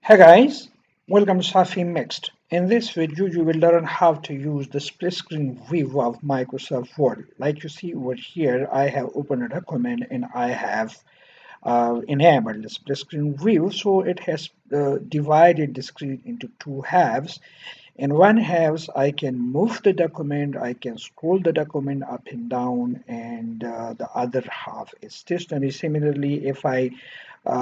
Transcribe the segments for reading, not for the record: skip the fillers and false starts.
Hey guys, welcome to Safi Mixed. In this video, you will learn how to use the split screen view of Microsoft Word. Like you see over here, I have opened a document and I have enabled the split screen view. So it has divided the screen into two halves. In one half, I can move the document, I can scroll the document up and down, and the other half is stationary. Similarly, if I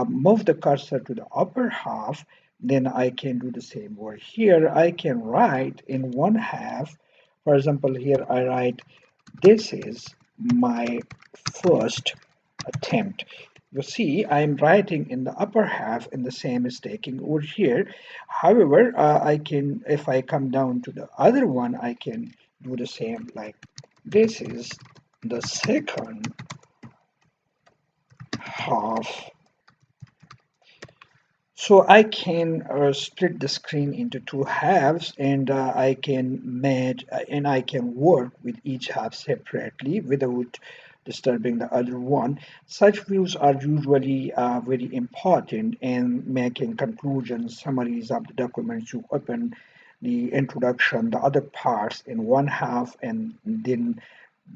move the cursor to the upper half, then I can do the same. Or here, I can write in one half. For example, here I write, this is my first attempt. You see, I'm writing in the upper half and the same is taking over here. However, I can, if I come down to the other one, I can do the same, like this is the second half. So I can split the screen into two halves, and I can match and I can work with each half separately without disturbing the other one. Such views are usually very important in making conclusions, summaries of the documents. You open the introduction, the other parts in one half, and then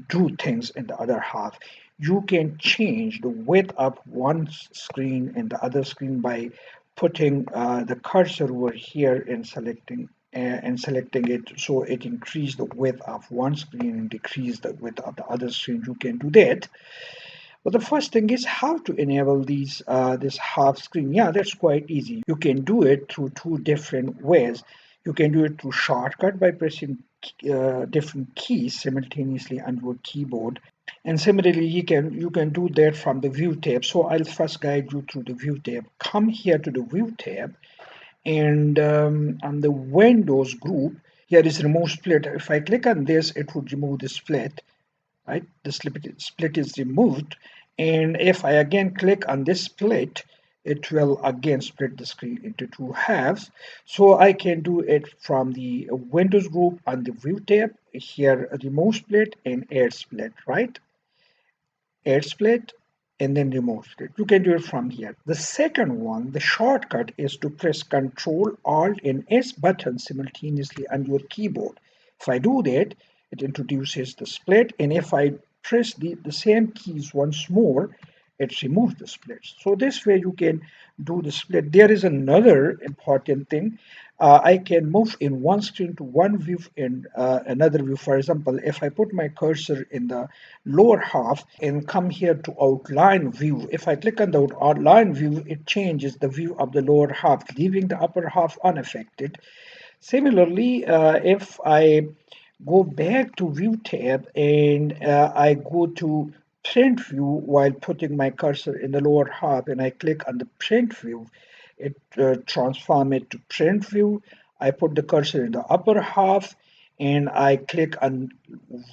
do things in the other half. You can change the width of one screen and the other screen by putting the cursor over here and selecting it, so it increase the width of one screen and decrease the width of the other screen. You can do that. But the first thing is how to enable this half screen. Yeah, that's quite easy. You can do it through two different ways. You can do it through shortcut by pressing different keys simultaneously on your keyboard. And similarly, you can do that from the view tab. So I'll first guide you through the view tab. Come here to the view tab, and on the Windows group, here is remove split. If I click on this, it would remove the split, right? The split is removed. And if I again click on this split, it will again split the screen into two halves. So I can do it from the Windows group on the view tab, here remove split and add split, right? Add split and then remove split. You can do it from here. The second one, the shortcut, is to press Control Alt and S buttons simultaneously on your keyboard. If I do that, it introduces the split, and if I press the same keys once more, it removes the splits. So this way you can do the split. There is another important thing. I can move in one screen to one view and another view. For example, if I put my cursor in the lower half and come here to outline view, if I click on the outline view, it changes the view of the lower half, leaving the upper half unaffected. Similarly, if I go back to view tab and I go to print view while putting my cursor in the lower half and I click on the print view, it transform it to print view. I put the cursor in the upper half and I click on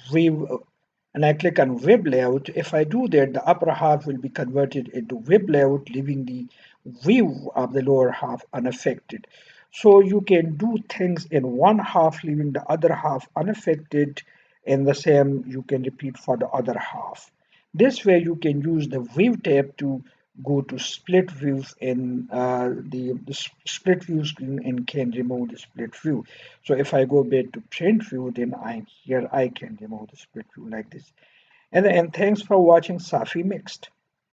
view and I click on web layout. If I do that, the upper half will be converted into web layout, leaving the view of the lower half unaffected. So you can do things in one half, leaving the other half unaffected, and the same you can repeat for the other half. This way you can use the view tab to go to split views in the split view screen and can remove the split view. So if I go back to print view, then I can remove the split view like this. And thanks for watching Safi Mixed.